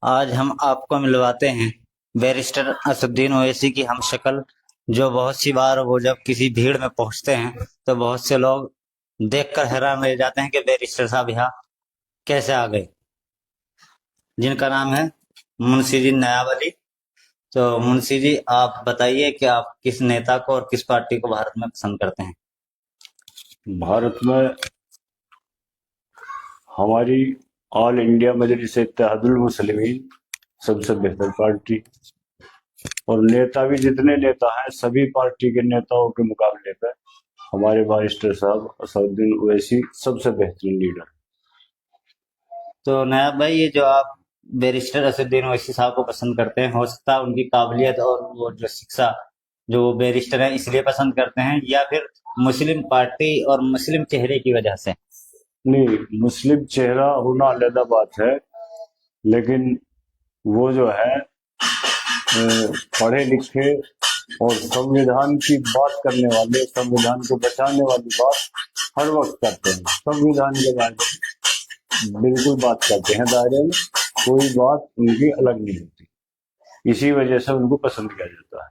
आज हम आपको मिलवाते हैं बैरिस्टर असदुद्दीन ओवैसी की हम शक्ल, जो बहुत सी बार वो जब किसी भीड़ में पहुंचते हैं तो बहुत से लोग देखकर हैरान रह जाते हैं कि बैरिस्टर साहब यहाँ कैसे आ गए। जिनका नाम है मुंशी जी नयाब अली। तो मुंशी जी, आप बताइए कि आप किस नेता को और किस पार्टी को भारत में पसंद करते हैं। भारत में हमारी ऑल इंडिया मजलिस इत्तेहादुल मुस्लिमीन सबसे बेहतर पार्टी। और नेता भी जितने नेता हैं सभी पार्टी के नेताओं के मुकाबले पे हमारे बारिस्टर साहब असदुद्दीन ओवैसी सबसे बेहतरीन लीडर। तो नयाब भाई, ये जो आप बैरिस्टर असदुद्दीन ओवैसी साहब को पसंद करते हैं, हो सकता है उनकी काबिलियत और वो जो शिक्षा, जो वो बैरिस्टर है इसलिए पसंद करते हैं, या फिर मुस्लिम पार्टी और मुस्लिम चेहरे की वजह से। नहीं, मुस्लिम चेहरा होना अलग बात है, लेकिन वो जो है पढ़े लिखे और संविधान की बात करने वाले, संविधान को बचाने वाली बात हर वक्त करते हैं। संविधान के बारे में बिल्कुल बात करते हैं, दायरे में कोई बात उनकी अलग नहीं होती। इसी वजह से उनको पसंद किया जाता है।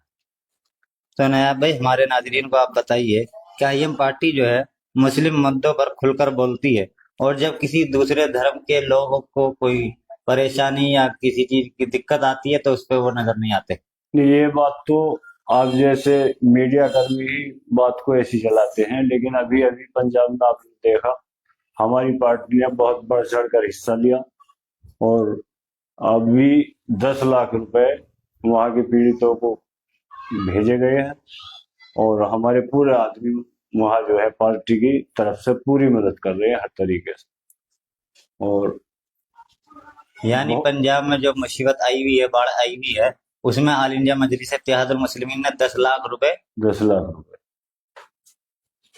तो नयाब भाई, हमारे नाजरीन को आप बताइए, क्या ये पार्टी जो है मुस्लिम मुद्दों पर खुलकर बोलती है, और जब किसी दूसरे धर्म के लोगों को कोई परेशानी या किसी चीज की दिक्कत आती है तो उस पर वो नजर नहीं आते। ये बात तो आप जैसे मीडिया कर्मी ही बात को ऐसी चलाते हैं, लेकिन अभी अभी पंजाब में आपने देखा हमारी पार्टी ने बहुत बढ़ चढ़ कर हिस्सा लिया। और अभी 10 लाख रुपए वहां के पीड़ितों को भेजे गए हैं। और हमारे पूरे आदमी वहां जो है पार्टी की तरफ से पूरी मदद कर रहे हैं हर तरीके से। और यानी बहुत पंजाब में जो मुसीबत आई हुई है, बाढ़ आई हुई है, उसमें ऑल इंडिया मजलिस इत्तेहादुल मुस्लिमीन ने 10 लाख रुपए। 10 लाख रुपए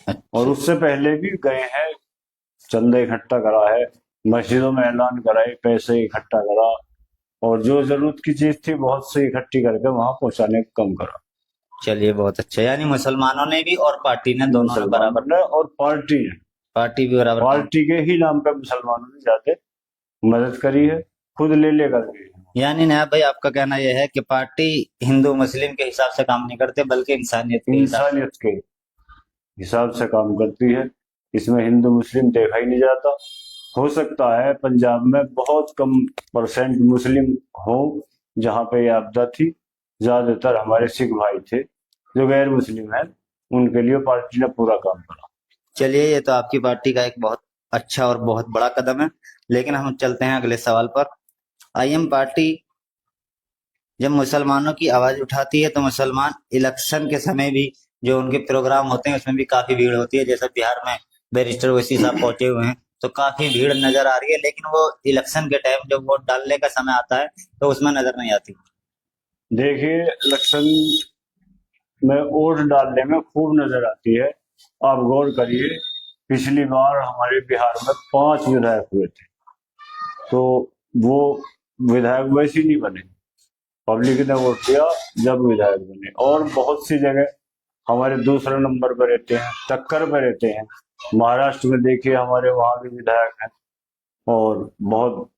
और अच्छा। उससे पहले भी गए हैं, चंदा इकट्ठा करा है, मस्जिदों में ऐलान कराए, पैसे इकट्ठा करा, और जो जरूरत की चीज थी बहुत से इकट्ठी करके वहां पहुंचाने का कम करा। चलिए, बहुत अच्छा। यानी मुसलमानों ने भी और पार्टी ने, दोनों ने मुसलमानों बराबर, ने और पार्टी ने, पार्टी भी बराबर काम। पार्टी के ही नाम पे मुसलमानों ने जाके मदद करी है, खुद ले लेकर गए हैं। यानी नया भाई, आपका कहना यह है कि पार्टी हिंदू मुस्लिम के हिसाब से काम नहीं करते, बल्कि इंसानियत के हिसाब से। इंसानियत के हिसाब से काम करती है। इसमें हिंदू मुस्लिम देखा ही नहीं जाता। हो सकता है पंजाब में बहुत कम परसेंट मुस्लिम हो जहाँ पे ये आपदा थी, ज्यादातर हमारे सिख भाई थे जो गैर मुस्लिम हैं, उनके लिए पार्टी ने पूरा काम करा। चलिए, ये तो आपकी पार्टी का एक बहुत अच्छा और बहुत बड़ा कदम है। लेकिन हम चलते हैं अगले सवाल पर। आईएम पार्टी जब मुसलमानों की आवाज उठाती है तो मुसलमान इलेक्शन के समय भी जो उनके प्रोग्राम होते हैं उसमें भी काफी भीड़ होती है। जैसे बिहार में बैरिस्टर ओवैसी साहब पहुंचे हुए हैं, तो काफी भीड़ नजर आ रही है, लेकिन वो इलेक्शन के टाइम जब वोट डालने का समय आता है तो उसमें नजर नहीं आती। देखिए, इलेक्शन में वोट डालने में खूब नजर आती है। आप गौर करिए, पिछली बार हमारे बिहार में 5 विधायक हुए थे, तो वो विधायक वैसे ही नहीं बने, पब्लिक ने वोट दिया जब विधायक बने। और बहुत सी जगह हमारे दूसरे नंबर पर रहते हैं, टक्कर पर रहते हैं। महाराष्ट्र में देखिए, हमारे वहां भी विधायक हैं, और बहुत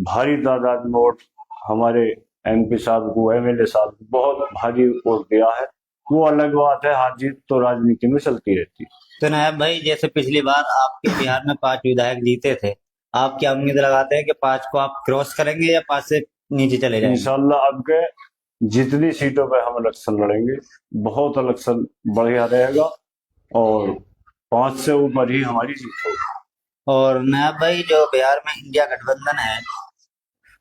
भारी तादाद में वोट हमारे एमपी साहब को, एमएलए साहब को बहुत भारी वोट दिया है। वो अलग बात है, हार जीत तो राजनीति में चलती रहती है। तो नायब भाई, जैसे पिछली बार आपके बिहार में 5 विधायक जीते थे, आप क्या उम्मीद लगाते हैं कि 5 को आप क्रॉस करेंगे या 5 से नीचे चले जाएंगे। इंशाल्लाह अब के जितनी सीटों पर हम इलेक्शन लड़ेंगे, बहुत इलेक्शन बढ़िया रहेगा, और 5 से ऊपर ही हमारी जीत होगी। और नायब भाई, जो बिहार में इंडिया गठबंधन है,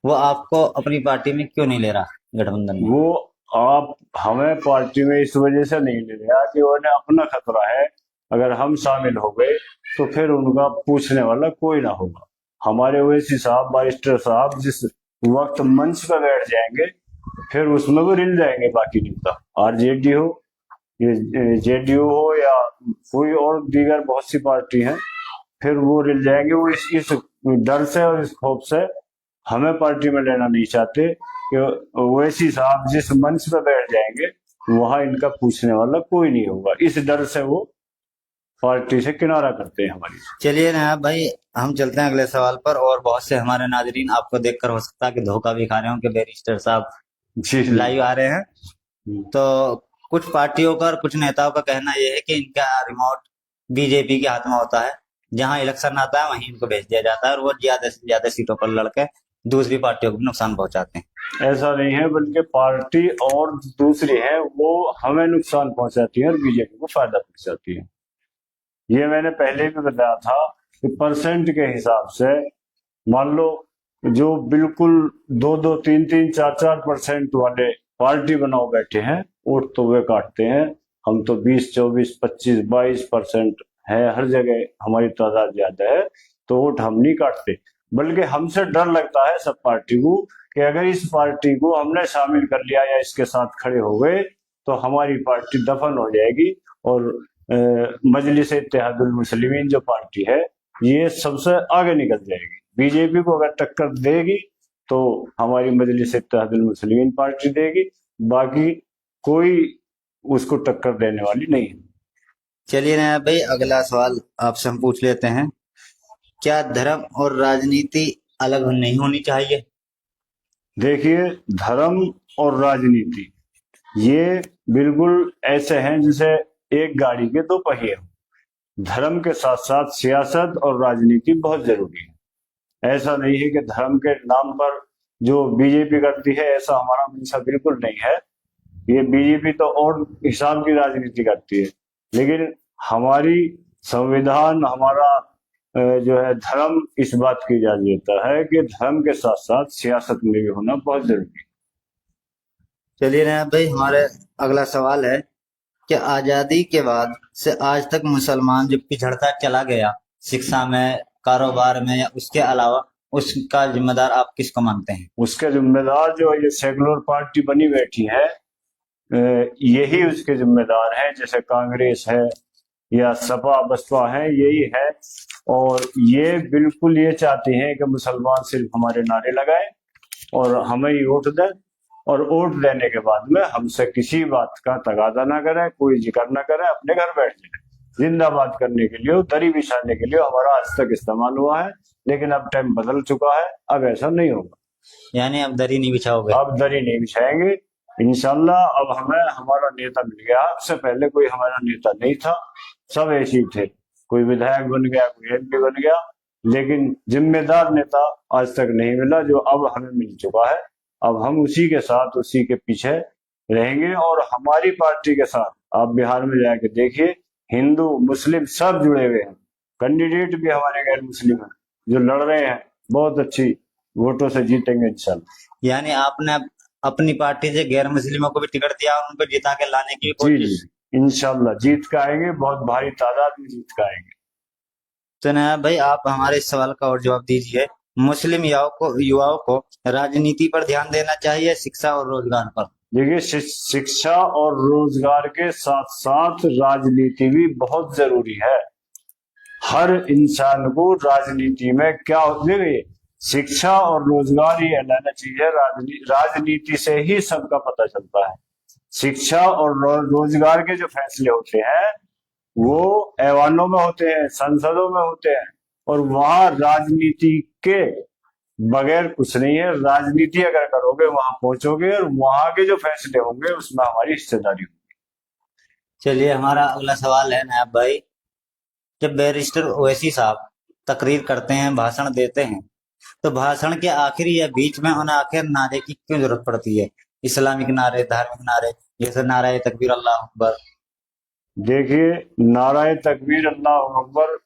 वो आपको अपनी पार्टी में क्यों नहीं ले रहा गठबंधन में। वो आप हमें पार्टी में इस वजह से नहीं ले रहा कि उन्हें अपना खतरा है। अगर हम शामिल हो गए तो फिर उनका पूछने वाला कोई ना होगा। हमारे ओवैसी साहब, बारिस्टर साहब जिस वक्त मंच पर बैठ जाएंगे, फिर उसमें वो रिल जाएंगे बाकी नेता, आरजेडी हो, ये जेडीयू हो, या कोई और दीगर बहुत सी पार्टी हैं, फिर वो रिल जाएंगे। वो इस डर से और इस खौफ से हमें पार्टी में लेना नहीं चाहते कि ओवैसी साहब जिस मंच पे बैठ जाएंगे वहां इनका पूछने वाला कोई नहीं होगा। इस डर से वो पार्टी से किनारा करते हैं हमारी। चलिए नायाब भाई, हम चलते हैं अगले सवाल पर। और बहुत से हमारे नाजरीन आपको देखकर हो सकता है कि धोखा भी खा रहे हो कि बैरिस्टर साहब जी जी। लाइव आ रहे हैं। हम्म, तो कुछ पार्टियों का और कुछ नेताओं का कहना यह है कि इनका रिमोट बीजेपी के हाथ में होता है, जहां इलेक्शन आता है वहीं इनको भेज दिया जाता है और वो ज्यादा से ज्यादा सीटों पर लड़के दूसरी पार्टियों को भी नुकसान पहुंचाते हैं। ऐसा नहीं है, बल्कि पार्टी और दूसरी है वो हमें नुकसान पहुंचाती है और बीजेपी को फायदा पहुंचाती है। ये मैंने पहले भी बताया था कि परसेंट के हिसाब से मान लो जो बिल्कुल 2-2, 3-3, 4-4% वाले पार्टी बनाओ बैठे हैं, वोट तो वे काटते हैं। हम तो 20, 24, 25, 22% है, हर जगह हमारी तादाद ज्यादा है, तो वोट हम नहीं काटते। बल्कि हमसे डर लगता है सब पार्टी को कि अगर इस पार्टी को हमने शामिल कर लिया या इसके साथ खड़े हो गए तो हमारी पार्टी दफन हो जाएगी और मजलिस इत्तेहादुल मुस्लिमीन जो पार्टी है ये सबसे आगे निकल जाएगी। बीजेपी को अगर टक्कर देगी तो हमारी मजलिस इत्तेहादुल मुस्लिमीन पार्टी देगी, बाकी कोई उसको टक्कर देने वाली नहीं है। चलिए नायाब भाई, अगला सवाल आपसे हम पूछ लेते हैं। क्या धर्म और राजनीति अलग नहीं होनी चाहिए? देखिए, धर्म और राजनीति ये बिल्कुल ऐसे हैं जैसे एक गाड़ी के दो पहिए हों। धर्म के साथ साथ सियासत और राजनीति बहुत जरूरी है। ऐसा नहीं है कि धर्म के नाम पर जो बीजेपी करती है ऐसा हमारा मंशा बिल्कुल नहीं है। ये बीजेपी तो और हिसाब की राजनीति करती है, लेकिन हमारी संविधान, हमारा जो है धर्म इस बात की इजाजत देता है कि धर्म के साथ साथ सियासत में भी होना बहुत जरूरी है। चलिए नायाब भाई, हमारे अगला सवाल है कि आजादी के बाद से आज तक मुसलमान जो पिछड़ता चला गया शिक्षा में, कारोबार में या उसके अलावा, उसका जिम्मेदार आप किसको मानते हैं? उसके जिम्मेदार जो ये सेकुलर पार्टी बनी बैठी है, यही उसके जिम्मेदार हैं। जैसे कांग्रेस है या सपा बसपा है, यही है। और ये बिल्कुल ये चाहते हैं कि मुसलमान सिर्फ हमारे नारे लगाए और हमें ही वोट दें, और वोट देने के बाद में हमसे किसी बात का तगादा ना करे, कोई जिक्र ना करे, अपने घर बैठ जाए। जिंदाबाद करने के लिए, दरी बिछाने के लिए हमारा आज तक इस्तेमाल हुआ है, लेकिन अब टाइम बदल चुका है, अब ऐसा नहीं होगा। यानी अब दरी नहीं बिछाओगे? अब दरी नहीं बिछाएंगे इंशाल्लाह। अब हमें हमारा नेता मिल गया। आपसे पहले कोई हमारा नेता नहीं था, सब ऐसे ही थे। कोई विधायक बन गया, कोई एमपी बन गया, लेकिन जिम्मेदार नेता आज तक नहीं मिला, जो अब हमें मिल चुका है। अब हम उसी के साथ, उसी के पीछे रहेंगे। और हमारी पार्टी के साथ आप बिहार में जाके देखिए, हिंदू मुस्लिम सब जुड़े हुए हैं। कैंडिडेट भी हमारे गैर मुस्लिम हैं जो लड़ रहे हैं, बहुत अच्छी वोटों से जीतेंगे इंशाल्लाह। यानी आपने अपनी पार्टी से गैर मुस्लिमों को भी टिकट दिया और उनको जिता के लाने की जी कोशिश? जी, इंशाल्लाह जीत के आएंगे, बहुत भारी तादाद में जीत के आएंगे। तो नायाब भाई, आप हमारे इस सवाल का और जवाब दीजिए। मुस्लिम युवाओं को राजनीति पर ध्यान देना चाहिए, शिक्षा और रोजगार पर? देखिए, शिक्षा और रोजगार के साथ साथ राजनीति भी बहुत जरूरी है। हर इंसान को राजनीति में क्या, देखिए शिक्षा और रोजगार ही अलग चीज है। राजनीति से ही सबका पता चलता है। शिक्षा और रोजगार के जो फैसले होते हैं वो ऐवानों में होते हैं, संसदों में होते हैं, और वहां राजनीति के बगैर कुछ नहीं है। राजनीति अगर करोगे वहां पहुंचोगे, और वहां के जो फैसले होंगे उसमें हमारी हिस्सेदारी होगी। चलिए, हमारा अगला सवाल है नायाब भाई। जब बैरिस्टर ओवैसी साहब तकरीर करते हैं, भाषण देते हैं, तो भाषण के आखिरी या बीच में उन्हें आखिर नारे की क्यों जरूरत पड़ती है? इस्लामिक नारे, धार्मिक नारे, जैसे नारा तकबीर, अल्लाह अकबर? देखिए, नाराए तकबीर, अल्लाह अकबर,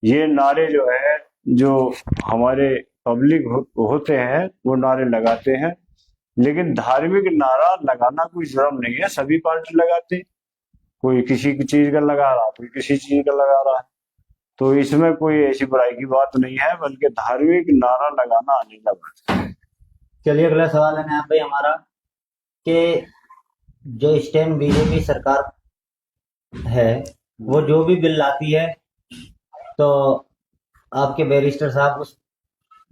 ये नारे जो है, जो हमारे पब्लिक होते हैं वो नारे लगाते हैं। लेकिन धार्मिक नारा लगाना कोई जुर्म नहीं है, सभी पार्टी लगाते हैं। कोई किसी की चीज का लगा रहा, कोई किसी चीज का लगा रहा है, तो इसमें कोई ऐसी बुराई की बात नहीं है, बल्कि धार्मिक नारा लगाना अनिवार्य बात है। चलिए, अगला सवाल है नायाब भाई हमारा कि जो स्टैंड बीजेपी सरकार है वो जो भी बिल लाती है, तो आपके बैरिस्टर साहब उस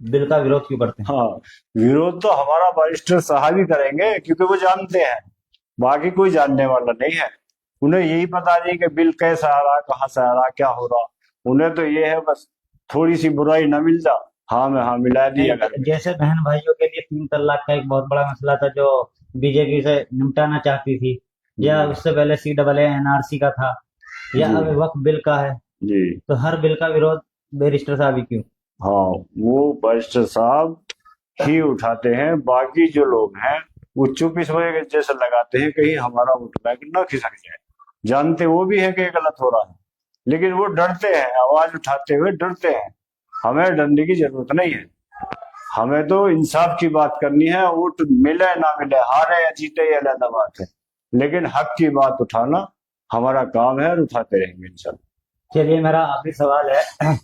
बिल का विरोध क्यों करते हैं? हाँ, विरोध तो हमारा बैरिस्टर साहब ही करेंगे, क्योंकि वो जानते हैं, बाकी कोई जानने वाला नहीं है। उन्हें यही पता नहीं कि बिल कैसा आ रहा, कहाँ से आ रहा, क्या हो रहा। उन्हें तो ये है बस थोड़ी सी बुराई न मिल जा, हाँ में हाँ मिला दिया घर। जैसे बहन भाइयों के लिए 3 तलाक का एक बहुत बड़ा मसला था जो बीजेपी से निपटाना चाहती थी, या जी उससे पहले CAA NRC का था, या जी अब वक्फ बिल का है। जी। तो हर बिल का विरोध बैरिस्टर साहब ही क्यों? हाँ, वो बैरिस्टर साहब ही उठाते हैं, बाकी जो लोग हैं वो चुप इस वजह जैसे लगाते हैं कहीं हमारा वोट बैंक न खिसक जाए। जानते वो भी है कि ये गलत हो रहा है, लेकिन वो डरते हैं, आवाज उठाते हुए डरते हैं। हमें डरने की जरूरत नहीं है, हमें तो इंसाफ की बात करनी है। वोट मिले ना मिले, हारे या जीते ये अलग बात है, लेकिन हक की बात उठाना हमारा काम है और उठाते रहेंगे इंशाल्लाह। चलिए, मेरा आखिरी सवाल है।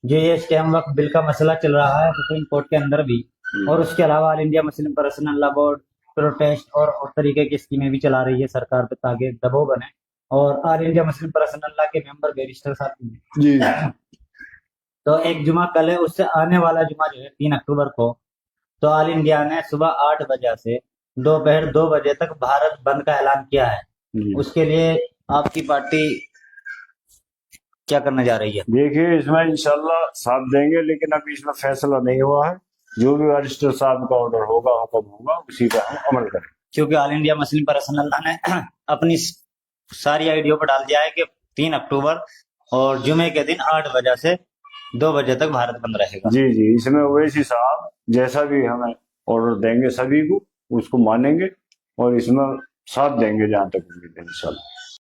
जो ये स्कैम वक्फ बिल का मसला चल रहा है सुप्रीम कोर्ट के अंदर भी, और उसके अलावा all India Muslim personal law board protest और तरीके की स्कीमें भी चला रही है सरकार पे ताकि दबाव बने, और all India Muslim personal law के मेंबर बैरिस्टर साहब भी हैं। जी तो एक जुमा कल है, उससे आने वाला जुमा जो है 3 अक्टूबर को, तो ऑल इंडिया ने सुबह 8 बजे से दोपहर 2 बजे तक भारत बंद का ऐलान किया है। जी। उसके लिए आपकी पार्टी क्या करने जा रही है? देखिए, इसमें इंशाल्लाह साथ देंगे, लेकिन अभी इसमें फैसला नहीं हुआ है। जो भी बैरिस्टर साहब का ऑर्डर होगा, हुक्म होगा, उसी का हम अमल करें। क्योंकि all India Muslim personal law ने अपनी सारी आईडियो पर डाल दिया है कि 3 अक्टूबर और जुमे के दिन 8 बजे से 2 बजे तक भारत बंद रहेगा। जी जी, इसमें ओवैसी साहब जैसा भी हमें ऑर्डर देंगे सभी को उसको मानेंगे और इसमें साथ देंगे जहां तक उम्मीद है इंशाल्लाह।